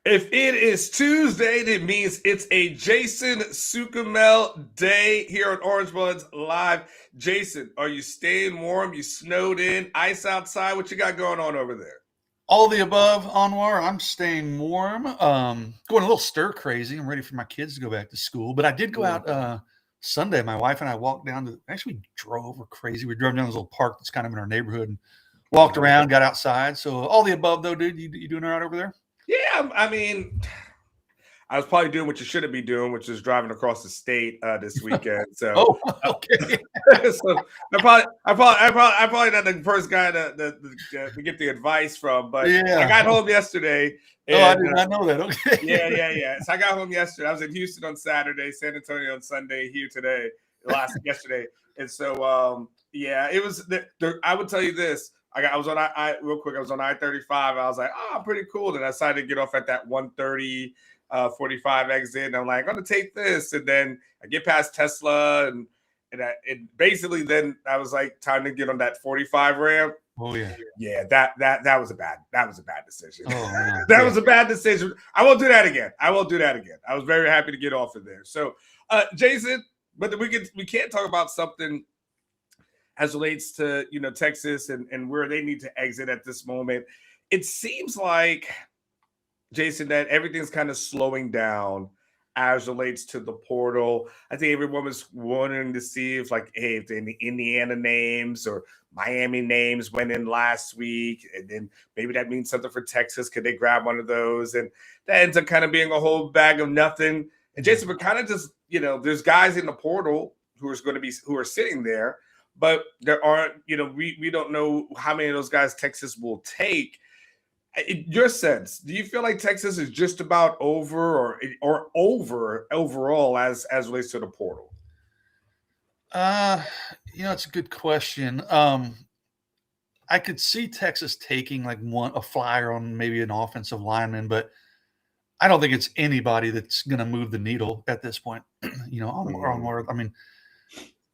If it is Tuesday, that means it's a Jason Sukamel day here on Orange Buds Live. Jason, are you staying warm? You snowed in, ice outside? What you got going on over there? All the above, Anwar. I'm staying warm. Going a little stir crazy. I'm ready for my kids to go back to school. But I did go out Sunday. My wife and I walked down to. Actually, we drove. We're crazy. We drove down this little park that's kind of in our neighborhood and walked around, got outside. So all the above, though, dude. You doing all right over there? Yeah, I mean, I was probably doing what you shouldn't be doing, which is driving across the state this weekend. So, Oh, okay. so I'm probably not the first guy to get the advice from, but Yeah. I got home yesterday. And, I did not know that. Okay. Yeah. So I got home yesterday. I was in Houston on Saturday, San Antonio on Sunday, here today, yesterday, and so it was. I would tell you this. I was on real quick. I was on I-35. I was like, oh, pretty cool. Then I decided to get off at that 130. 45 exit, and I'm like, I'm gonna take this, and then I get past Tesla, and basically then I was like, time to get on that 45 ramp. Oh yeah. That was a bad decision. Oh, that was a bad decision. I won't do that again. I was very happy to get off of there. So, Jason, but we can't talk about something as relates to Texas and where they need to exit at this moment. It seems like, Jason, that everything's kind of slowing down as relates to the portal. I think everyone was wanting to see if the Indiana names or Miami names went in last week, and then maybe that means something for Texas. Could they grab one of those? And that ends up kind of being a whole bag of nothing. And Jason, we're kind of just, there's guys in the portal who are sitting there, but there aren't, we don't know how many of those guys Texas will take. In your sense, do you feel like Texas is just about over or over overall as relates to the portal? It's a good question. I could see Texas taking a flyer on maybe an offensive lineman, but I don't think it's anybody that's going to move the needle at this point. I mean,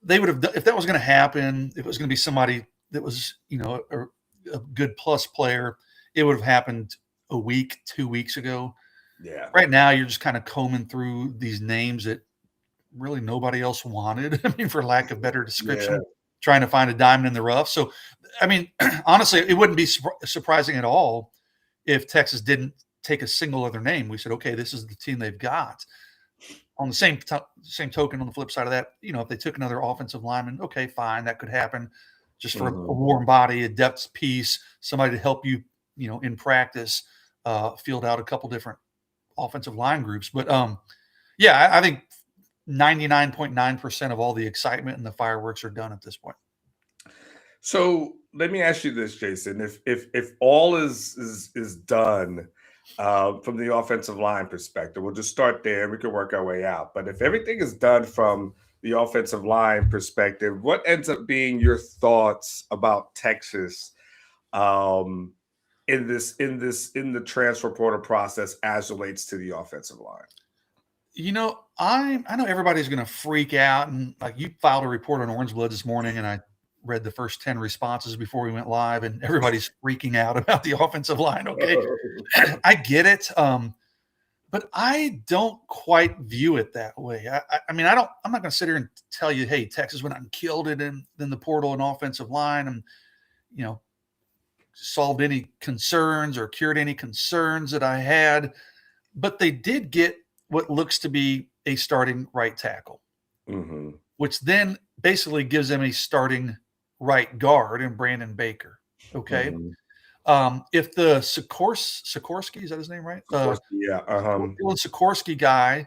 they would have, if that was going to happen, if it was going to be somebody that was, a good plus player, it would have happened a week, 2 weeks ago. Yeah. Right now, you're just kind of combing through these names that really nobody else wanted. I mean, for lack of better description, trying to find a diamond in the rough. So, I mean, honestly, it wouldn't be surprising at all if Texas didn't take a single other name. We said, okay, this is the team they've got. On the same token, on the flip side of that, if they took another offensive lineman, okay, fine, that could happen. Just for a warm body, a depth piece, somebody to help you, in practice, field out a couple different offensive line groups. But I think 99.9% of all the excitement and the fireworks are done at this point. So let me ask you this, Jason: if all is done from the offensive line perspective, we'll just start there. We can work our way out. But if everything is done from the offensive line perspective, what ends up being your thoughts about Texas? In the transfer portal process as relates to the offensive line? I know everybody's going to freak out, and you filed a report on Orange Blood this morning, and I read the first 10 responses before we went live, and everybody's freaking out about the offensive line. Okay, I get it, but I don't quite view it that way. I'm not going to sit here and tell you, hey, Texas went out and killed it in the portal and offensive line, and solved any concerns or cured any concerns that I had, but they did get what looks to be a starting right tackle, which then basically gives them a starting right guard in Brandon Baker. Okay. If the Sikorsky, is that his name, right? Sikorsky guy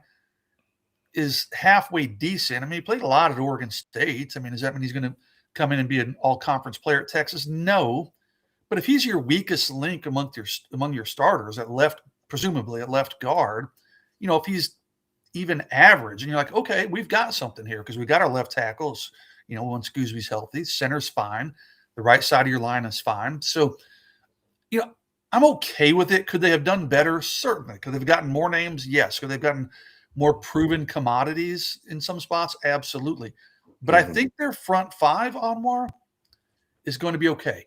is halfway decent. I mean, he played a lot at Oregon State. I mean, does that mean he's going to come in and be an all-conference player at Texas? No. But if he's your weakest link among your starters at left, presumably at left guard, if he's even average, and you're like, okay, we've got something here because we got our left tackles. Once Goosby's healthy, center's fine, the right side of your line is fine. So, I'm okay with it. Could they have done better? Certainly. Could they have gotten more names? Yes. Could they have gotten more proven commodities in some spots? Absolutely. But I think their front five, Anwar, is going to be okay.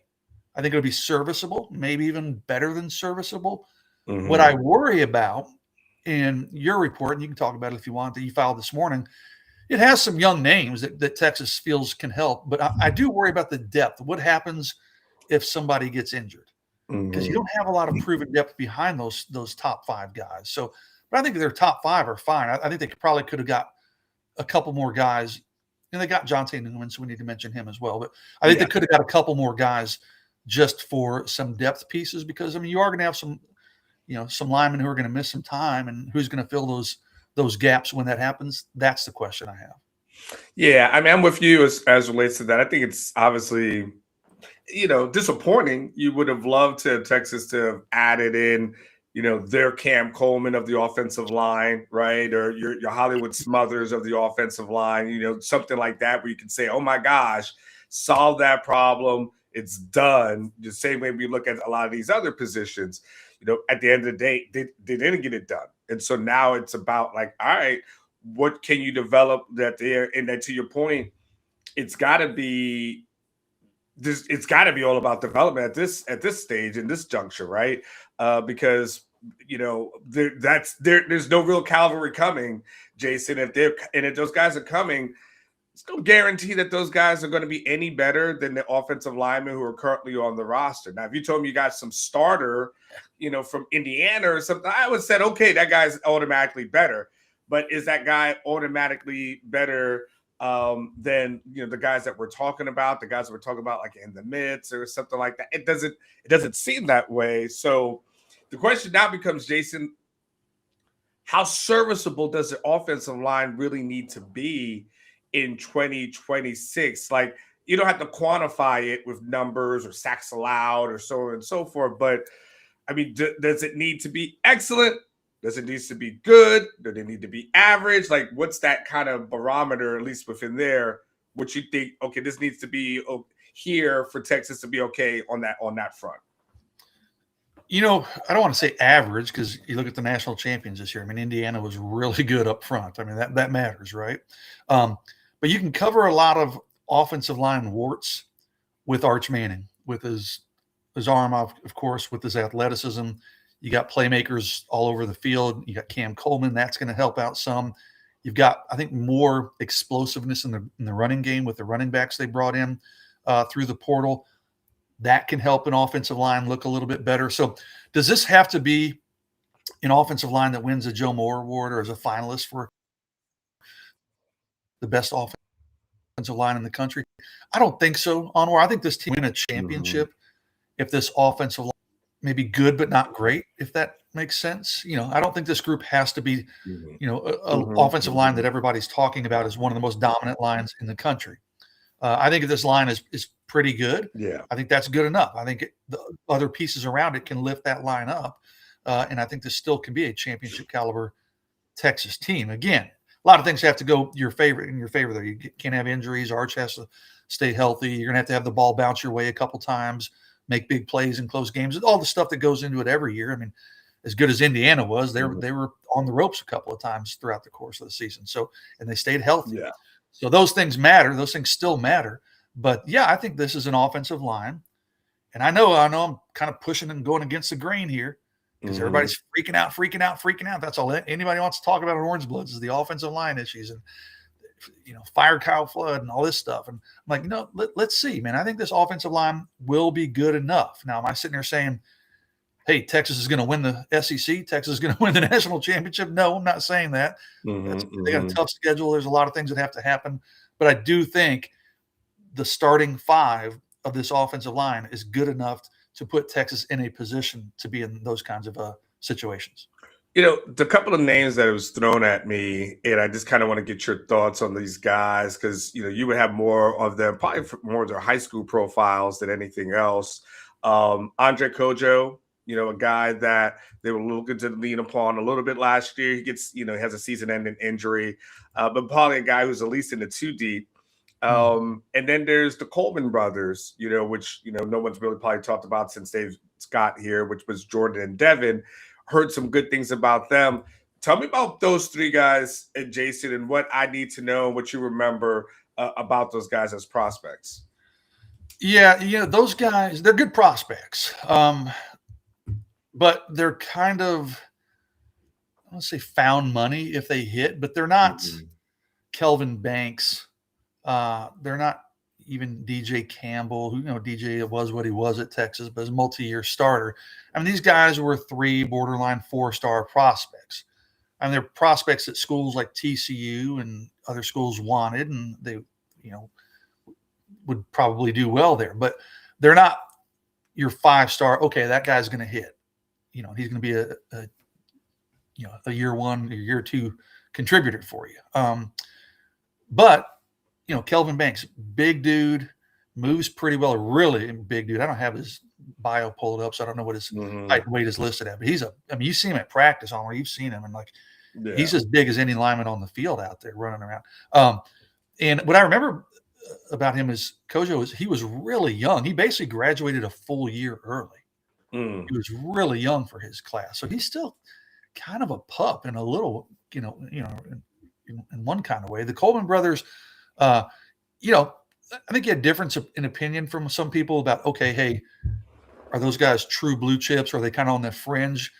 I think it'll be serviceable, maybe even better than serviceable. What I worry about in your report, and you can talk about it if you want, that you filed this morning, it has some young names that Texas feels can help, but I do worry about the depth. What happens if somebody gets injured? Because you don't have a lot of proven depth behind those top 5 guys. So, but I think their top 5 are fine. I think they probably could have got a couple more guys. And they got Jonte Newman, so we need to mention him as well. But I think they could have got a couple more guys just for some depth pieces, because I mean you are going to have some linemen who are going to miss some time, and who's going to fill those gaps when that happens. That's the question I have. Yeah, I mean, I'm with you as relates to that. I think it's obviously, disappointing. You would have loved to Texas to have added in, their Cam Coleman of the offensive line, right? Or your Hollywood Smothers of the offensive line, something like that where you can say, oh my gosh, solve that problem. It's done. The same way we look at a lot of these other positions, at the end of the day, they didn't get it done. And so now it's about like, all right, what can you develop that there? And then to your point, it's got to be this. It's got to be all about development at this stage in this juncture, right? Because there's no real cavalry coming, Jason. If those guys are coming, it's no guarantee that those guys are going to be any better than the offensive linemen who are currently on the roster. Now, if you told me you got some starter, from Indiana or something, I would have said, okay, that guy's automatically better. But is that guy automatically better than the guys that we're talking about, the guys that we're talking about like in the mids or something like that? It doesn't seem that way. So the question now becomes, Jason, how serviceable does the offensive line really need to be in 2026? Like, you don't have to quantify it with numbers or sacks allowed or so on and so forth, but I mean, does it need to be excellent? Does it need to be good? Does it need to be average? Like, what's that kind of barometer, at least within there, what you think, okay, this needs to be here for Texas to be okay on that front? I don't want to say average, because you look at the national champions this year. I mean, Indiana was really good up front. I mean, that matters, right? But you can cover a lot of offensive line warts with Arch Manning, with his arm, of course, with his athleticism. You got playmakers all over the field. You got Cam Coleman. That's going to help out some. You've got, I think, more explosiveness in the running game with the running backs they brought in through the portal. That can help an offensive line look a little bit better. So does this have to be an offensive line that wins a Joe Moore Award or is a finalist for the best offensive line in the country? I don't think so, Anwar. I think this team win a championship if this offensive line may be good but not great, if that makes sense. I don't think this group has to be, an offensive line that everybody's talking about as one of the most dominant lines in the country. I think this line is pretty good. Yeah. I think that's good enough. I think the other pieces around it can lift that line up. And I think this still can be a championship caliber Texas team. Again, a lot of things have to go in your favor there. You can't have injuries. Arch has to stay healthy. You're going to have the ball bounce your way a couple times, make big plays in close games, and all the stuff that goes into it every year. I mean, as good as Indiana was, they were on the ropes a couple of times throughout the course of the season. So, and they stayed healthy. Yeah. So those things matter. Those things still matter. But yeah, I think this is an offensive line. And I know I'm kind of pushing and going against the grain here, because everybody's freaking out. That's all anybody wants to talk about in Orange Bloods is the offensive line issues and, fire Kyle Flood and all this stuff. And I'm like, let's see, man. I think this offensive line will be good enough. Now, am I sitting there saying, hey, Texas is going to win the SEC? Texas is going to win the national championship? No, I'm not saying that. They got a tough schedule. There's a lot of things that have to happen. But I do think the starting 5 of this offensive line is good enough to put Texas in a position to be in those kinds of situations. The couple of names that was thrown at me, and I just kind of want to get your thoughts on these guys, because, you would have more of them, probably more of their high school profiles than anything else. Andre Kojo, a guy that they were looking to lean upon a little bit last year. He gets, has a season-ending injury, but probably a guy who's at least in the 2 deep. And then there's the Coleman brothers, which, no one's really probably talked about since they've got here, which was Jordan and Devin. Heard some good things about them. Tell me about those 3 guys, Jason, and what I need to know, what you remember about those guys as prospects. Yeah, those guys, they're good prospects. but they're kind of, I don't say found money if they hit, but they're not Kelvin Banks. They're not even DJ Campbell, who, DJ was what he was at Texas, but is a multi-year starter. I mean, these guys were 3 borderline 4-star prospects. I mean, they're prospects that schools like TCU and other schools wanted, and they, would probably do well there. But they're not your 5-star. Okay, that guy's going to hit. He's going to be a year 1 or year 2 contributor for you. But Kelvin Banks, big dude, moves pretty well. Really big dude. I don't have his bio pulled up, so I don't know what his height and weight is listed at. But you see him at practice on where you've seen him, and he's as big as any lineman on the field out there running around. And what I remember about him is Kojo he was really young. He basically graduated a full year early. He was really young for his class, so he's still kind of a pup in a little, in one kind of way. The Coleman brothers, I think you had difference in opinion from some people about, okay, hey, are those guys true blue chips? Or are they kind of on the fringe?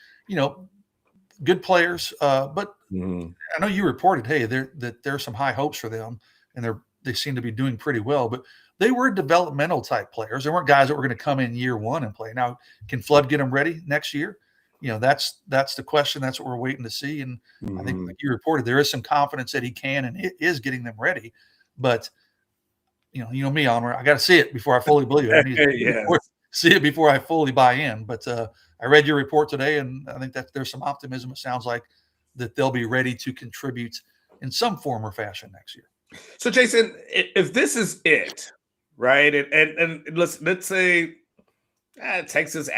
Good players, but I know you reported, hey, that there's some high hopes for them, and they seem to be doing pretty well. But they were developmental type players. They weren't guys that were going to come in year 1 and play. Now, can Flood get them ready next year? That's the question. That's what we're waiting to see. And I think, like you reported, there is some confidence that he can and it is getting them ready. But me, Onward, I got to see it before I fully believe it. I need to see it before I fully buy in. But I read your report today, and I think that there's some optimism. It sounds like that they'll be ready to contribute in some form or fashion next year. So, Jason, if this is it, right, and let's say Texas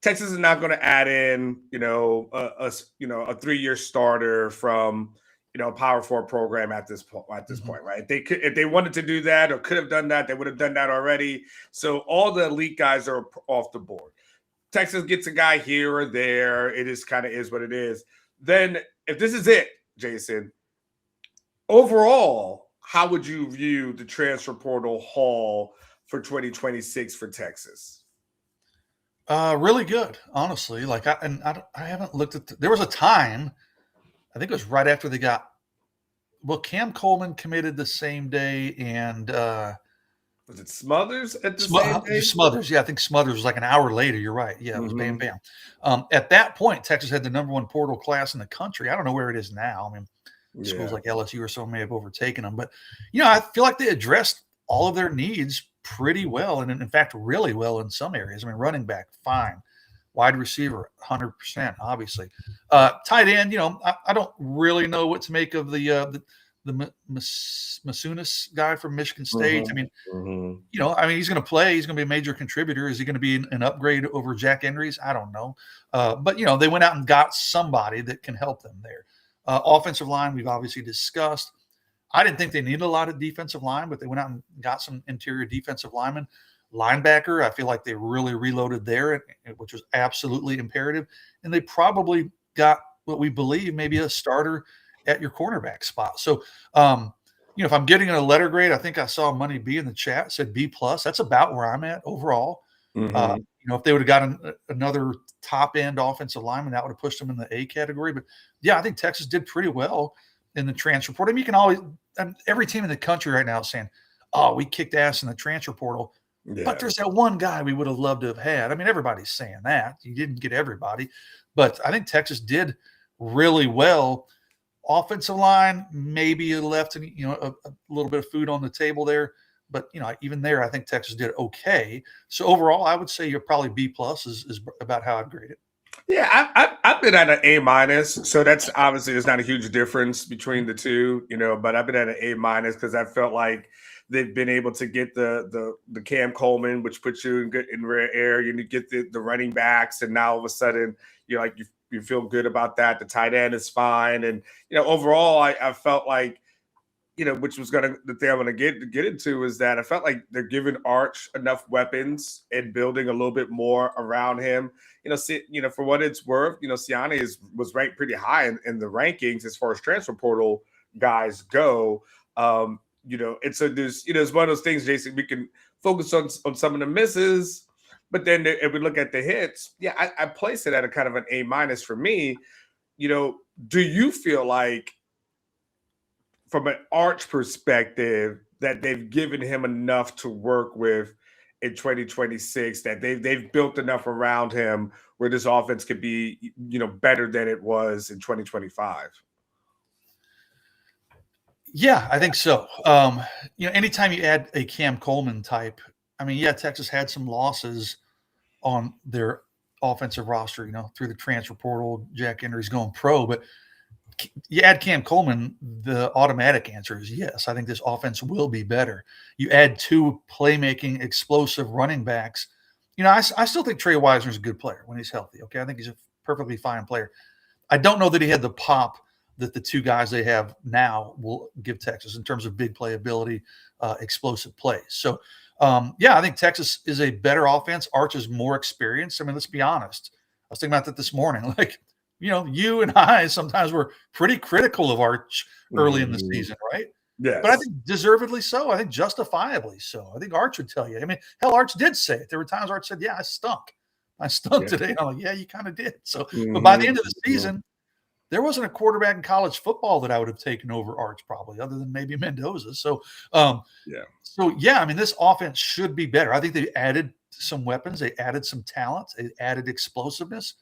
is not going to add in, a 3-year starter from a Power 4 program at this point, right? They could, if they wanted to do that or could have done that, they would have done that already. So all the elite guys are off the board. Texas gets a guy here or there. It is kind of is what it is. Then if this is it, Jason, overall, how would you view the transfer portal haul for 2026 for Texas? Really good, honestly. I haven't looked at. There was a time, I think it was right after they got. Well, Cam Coleman committed the same day, and was it Smothers at the same day? Smothers, yeah, I think Smothers was like an hour later. You're right. Yeah, it was bam bam. At that point, Texas had the number 1 portal class in the country. I don't know where it is now. I mean, schools like LSU or so may have overtaken them, but I feel like they addressed all of their needs pretty well, and in fact, really well in some areas. I mean, running back, fine. Wide receiver, 100%, obviously. Tight end, I don't really know what to make of the Masunis guy from Michigan State. I mean, he's going to play. He's going to be a major contributor. Is he going to be an upgrade over Jack Henry's? I don't know. But, they went out and got somebody that can help them there. Offensive line, we've obviously discussed. I didn't think they needed a lot of defensive line, but they went out and got some interior defensive linemen. Linebacker, I feel like they really reloaded there, which was absolutely imperative. And they probably got what we believe maybe a starter at your cornerback spot. So, if I'm getting a letter grade, I think I saw Money B in the chat said B+. That's about where I'm at overall. If they would have gotten another top end offensive lineman, that would have pushed them in the A category. But yeah, I think Texas did pretty well in the transfer portal. I mean, you can always, every team in the country right now is saying, oh, we kicked ass in the transfer portal. Yeah. But there's that one guy we would have loved to have had. I mean, everybody's saying that. You didn't get everybody. But I think Texas did really well. Offensive line, maybe left a little bit of food on the table there. But, even there, I think Texas did okay. So overall, I would say you're probably B+ is about how I'd grade it. Yeah, I've been at an A-, so that's obviously there's not a huge difference between the two, but I've been at an A- because I felt like they've been able to get the Cam Coleman, which puts you in rare air. You get the running backs, and now all of a sudden you feel good about that. The tight end is fine, and overall I felt like which was the thing I'm gonna get into is that I felt like they're giving Arch enough weapons and building a little bit more around him. For what it's worth, Siani was ranked pretty high in the rankings as far as transfer portal guys go. And so there's it's one of those things, Jason. We can focus on some of the misses, But then if we look at the hits, yeah, I place it at a kind of an A- for me. Do you feel like from an Arch perspective that they've given him enough to work with in 2026, that they've built enough around him where this offense could be, better than it was in 2025? Yeah, I think so. Anytime you add a Cam Coleman type, I mean, yeah, Texas had some losses on their offensive roster, through the transfer portal. Jack Henry's going pro, but you add Cam Coleman, the automatic answer is yes. I think this offense will be better. You add two playmaking, explosive running backs. I still think Trey Wisner is a good player when he's healthy. Okay, I think he's a perfectly fine player. I don't know that he had the pop that the two guys they have now will give Texas in terms of big playability, explosive plays. So, I think Texas is a better offense. Arch is more experienced. I mean, let's be honest. I was thinking about that this morning. Like, you and I sometimes were pretty critical of Arch early in the season, right? Yes. But I think deservedly so. I think justifiably so. I think Arch would tell you. I mean, hell, Arch did say it. There were times Arch said, yeah, I stunk. Today. And I'm like, yeah, you kind of did. So, but by the end of the season, there wasn't a quarterback in college football that I would have taken over Arch probably, other than maybe Mendoza. So, I mean, this offense should be better. I think they added some weapons. They added some talent. They added explosiveness.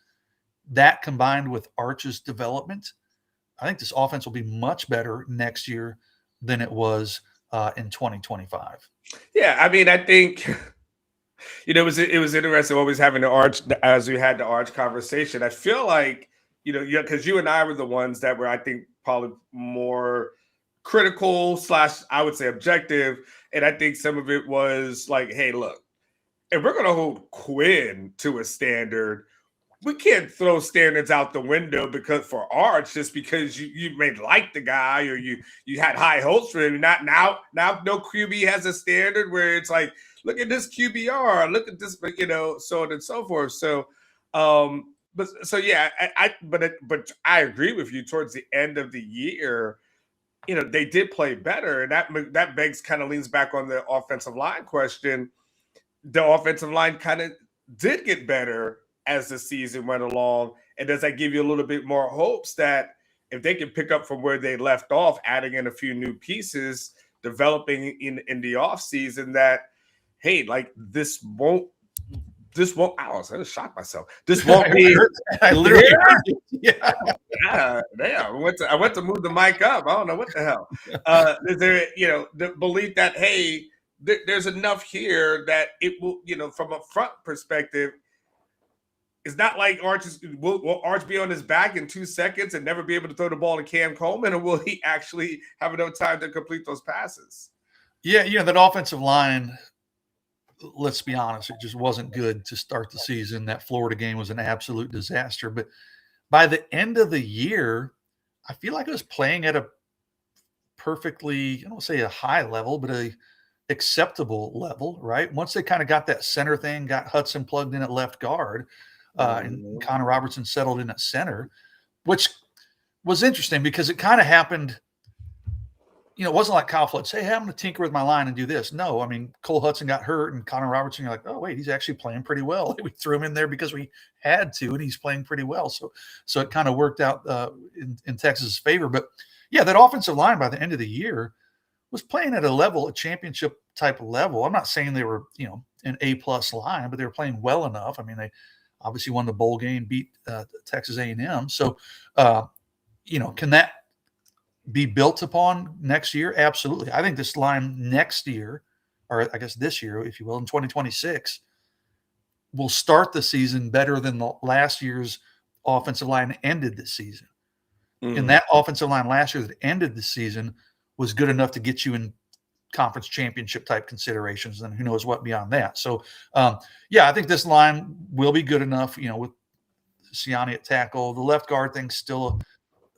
That combined with Arch's development, I think this offense will be much better next year than it was in 2025. Yeah, I mean, I think it was interesting always having the Arch as we had the Arch conversation. I feel like because you and I were the ones that were, I think, probably more critical / I would say objective, and I think some of it was like, hey, look, if we're going to hold Quinn to a standard, we can't throw standards out the window because for Arch, just because you may like the guy or you had high hopes for him. Not now no QB has a standard where it's like, look at this QBR, look at this, so on and so forth. So, but I agree with you. Towards the end of the year, they did play better, and that begs kind of leans back on the offensive line question. The offensive line kind of did get better as the season went along. And does that give you a little bit more hopes that if they can pick up from where they left off, adding in a few new pieces, developing in the offseason, that, hey, like this won't, I was going to shock myself. This won't be. I literally heard it. Yeah. I went to move the mic up. I don't know what the hell. Is there, the belief that, hey, there's enough here that it will, from a front perspective, it's not like will Arch be on his back in 2 seconds and never be able to throw the ball to Cam Coleman, or will he actually have enough time to complete those passes? Yeah, that offensive line, let's be honest, it just wasn't good to start the season. That Florida game was an absolute disaster. But by the end of the year, I feel like it was playing at a perfectly, I don't say a high level, but a acceptable level, right? Once they kind of got that center thing, got Hudson plugged in at left guard, and Connor Robertson settled in at center, which was interesting because it kind of happened. It wasn't like Kyle Flood say, hey, I'm going to tinker with my line and do this. No, I mean, Cole Hudson got hurt and Connor Robertson, you're like, oh, wait, he's actually playing pretty well. We threw him in there because we had to, and he's playing pretty well. So it kind of worked out in Texas's favor. But yeah, that offensive line by the end of the year was playing at a championship type of level. I'm not saying they were, an A-plus line, but they were playing well enough. I mean, they obviously won the bowl game, beat Texas A&M. So, can that be built upon next year? Absolutely. I think this line next year, or I guess this year, if you will, in 2026, will start the season better than the last year's offensive line ended the season. And that offensive line last year that ended the season was good enough to get you in conference championship type considerations, and who knows what beyond that. So, I think this line will be good enough, with Siani at tackle. The left guard thing's still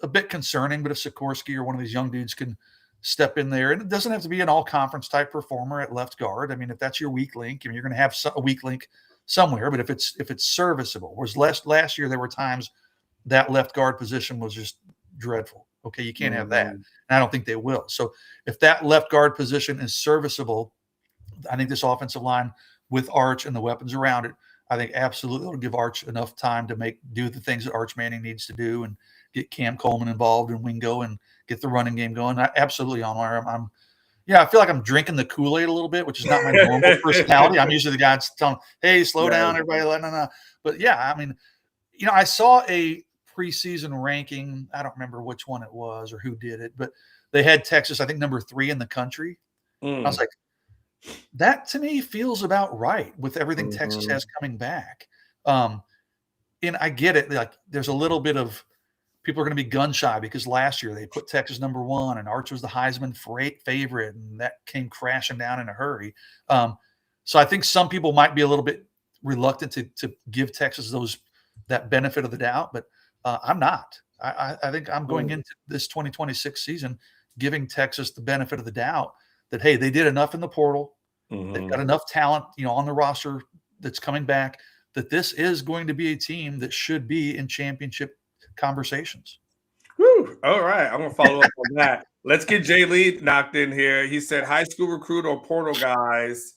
a bit concerning, but if Sikorsky or one of these young dudes can step in there, and it doesn't have to be an all-conference type performer at left guard. I mean, if that's your weak link, you're going to have a weak link somewhere, but if it's serviceable. Whereas last year there were times that left guard position was just dreadful. Okay, you can't have that. And I don't think they will. So if that left guard position is serviceable, I think this offensive line with Arch and the weapons around it, I think absolutely it'll give Arch enough time to do the things that Arch Manning needs to do and get Cam Coleman involved in Wingo and get the running game going. Absolutely on where I feel like I'm drinking the Kool-Aid a little bit, which is not my normal personality. I'm usually the guy that's telling, hey, slow down, everybody. No. But yeah, I mean, I saw a preseason ranking. I don't remember which one it was or who did it, but they had Texas, I think, number 3 in the country. I was like, that to me feels about right with everything Texas has coming back. And I get it. Like, there's a little bit of people are going to be gun shy because last year they put Texas number 1 and Arch was the Heisman favorite, and that came crashing down in a hurry. So I think some people might be a little bit reluctant to give Texas that benefit of the doubt, but I'm not. I think I'm going into this 2026 season giving Texas the benefit of the doubt that, hey, they did enough in the portal. They've got enough talent, on the roster that's coming back, that this is going to be a team that should be in championship conversations. Whew. All right. I'm going to follow up on that. Let's get Jay Lee knocked in here. He said, high school recruit or portal guys,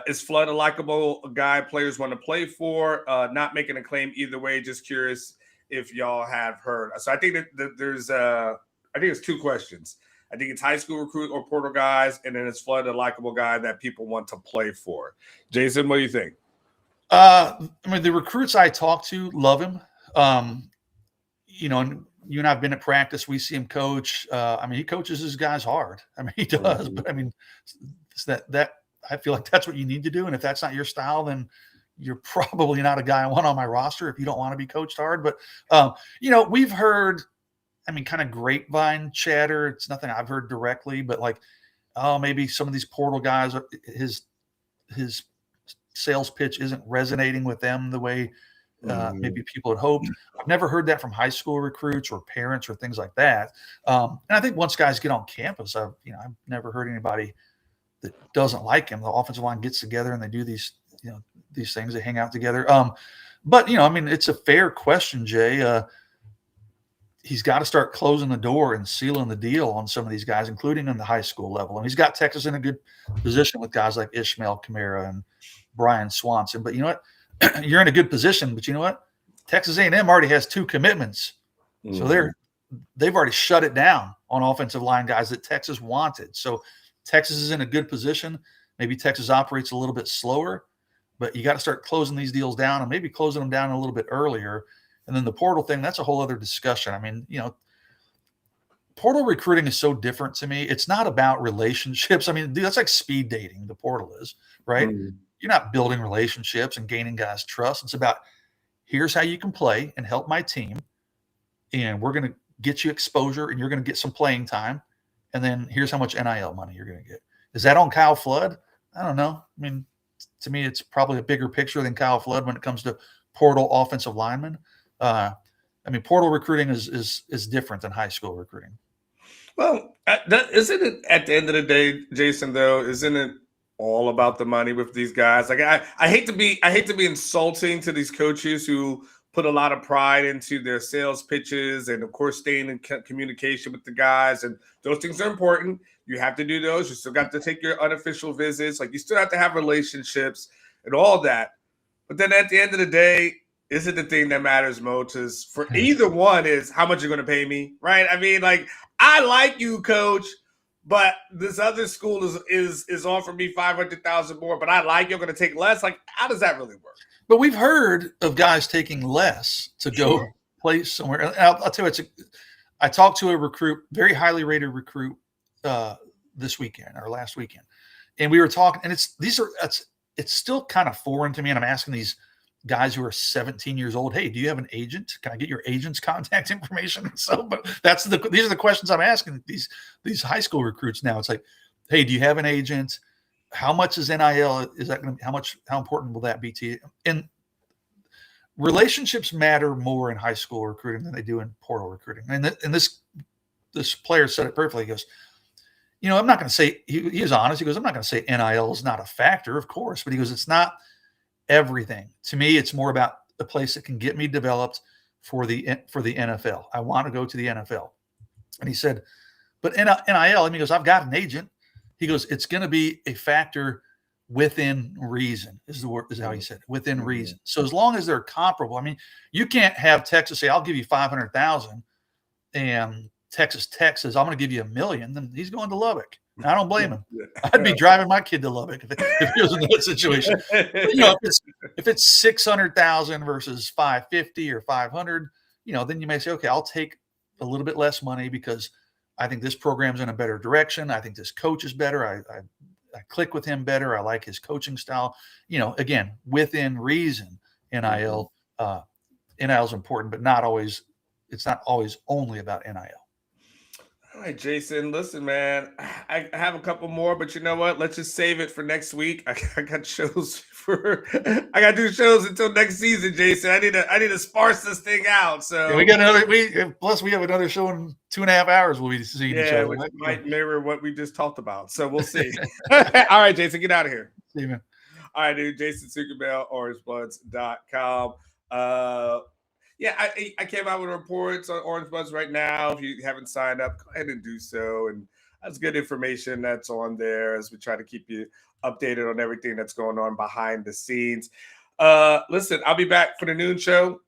is Flood a likable guy players want to play for? Not making a claim either way. Just curious if y'all have heard. So I think that there's it's 2 questions. I think it's high school recruit or portal guys, and then it's Flood a likable guy that people want to play for. Jason, what do you think? I mean, the recruits I talk to love him. And you and I've been at practice. We see him coach. I mean, he coaches his guys hard. I mean, he does. But I mean, it's that I feel like that's what you need to do. And if that's not your style, then you're probably not a guy I want on my roster if you don't want to be coached hard. But we've heard, kind of grapevine chatter. It's nothing I've heard directly, but like, maybe some of these portal guys, his sales pitch isn't resonating with them the way maybe people had hoped. I've never heard that from high school recruits or parents or things like that. And I think once guys get on campus, I've never heard anybody that doesn't like him. The offensive line gets together and they do these things. They hang out together. But it's a fair question, Jay. He's got to start closing the door and sealing the deal on some of these guys, including in the high school level. And he's got Texas in a good position with guys like Ishmael Kamara and Brian Swanson. But you know what? You're in a good position. But you know what? Texas A&M already has 2 commitments. So they've already shut it down on offensive line guys that Texas wanted. So Texas is in a good position. Maybe Texas operates a little bit slower, but you got to start closing these deals down and maybe closing them down a little bit earlier. And then the portal thing, that's a whole other discussion. I mean, portal recruiting is so different to me. It's not about relationships. I mean, dude, that's like speed dating, the portal is, right? You're not building relationships and gaining guys' trust. It's about, here's how you can play and help my team. And we're going to get you exposure and you're going to get some playing time. And then here's how much NIL money you're going to get. Is that on Kyle Flood? I don't know. I mean, to me, it's probably a bigger picture than Kyle Flood when it comes to portal offensive linemen. Portal recruiting is different than high school recruiting. Well, isn't it at the end of the day, Jason, though, isn't it all about the money with these guys? Like I hate to be insulting to these coaches who put a lot of pride into their sales pitches and of course staying in communication with the guys, and those things are important. You have to do those. You still got to take your unofficial visits. Like, you still have to have relationships and all that. But then at the end of the day, isn't the thing that matters most is for either one is how much you're going to pay me, right? I mean, like, I like you, coach, but this other school is offering me $500,000 more, but I like you're going to take less. Like, how does that really work? But we've heard of guys taking less to go play somewhere. I'll tell you, I talked to a recruit, very highly rated recruit, this weekend or last weekend, and we were talking. And it's still kind of foreign to me. And I'm asking these guys who are 17 years old, hey, do you have an agent? Can I get your agent's contact information? So, but these are the questions I'm asking these high school recruits now. It's like, hey, do you have an agent? How much is NIL? Is that going to how important will that be to you? And relationships matter more in high school recruiting than they do in portal recruiting. And this player said it perfectly. He goes, I'm not going to say, he was honest. He goes, I'm not going to say NIL is not a factor, of course, but he goes, it's not everything. To me, it's more about a place that can get me developed for the NFL. I want to go to the NFL. And he said, but NIL, and he goes, I've got an agent. He goes, it's going to be a factor within reason is the word, is how he said it, within reason. So as long as they're comparable, I mean, you can't have Texas say, I'll give you 500,000 and Texas Tech says, I'm going to give you $1 million. Then he's going to Lubbock. I don't blame him. I'd be driving my kid to Lubbock if he was in that situation. But, you know, if it's 600,000 versus 550 or 500, you know, then you may say, okay, I'll take a little bit less money because I think this program's in a better direction. I think this coach is better. I click with him better. I like his coaching style. You know, again, within reason, NIL is important, but not always. It's not always only about NIL. All right, Jason, listen, man, I have a couple more, but you know what? Let's just save it for next week. I got shows I got to do shows until next season, Jason. I need to sparse this thing out. So yeah, we got another. Plus, we have another show in 2.5 hours. We'll be seeing each other, which might mirror what we just talked about. So we'll see. All right, Jason, get out of here. See you, man. All right, dude. Jason Suckerbell, orangebloods.com. Yeah, I came out with reports on Orange Buds right now. If you haven't signed up, go ahead and do so. And that's good information that's on there as we try to keep you updated on everything that's going on behind the scenes. Listen, I'll be back for the noon show.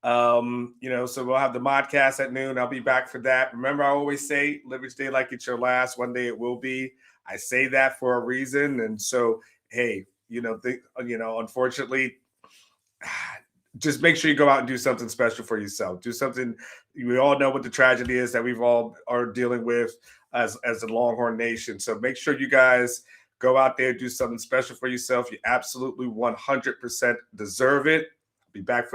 You know, so we'll have the modcast at noon. I'll be back for that. Remember, I always say, live each day like it's your last. One day it will be. I say that for a reason. And so, hey, unfortunately, just make sure you go out and do something special for yourself. Do something. We all know what the tragedy is that we've all are dealing with as the Longhorn Nation. So make sure you guys go out there, do something special for yourself. You absolutely 100% deserve it. I'll be back for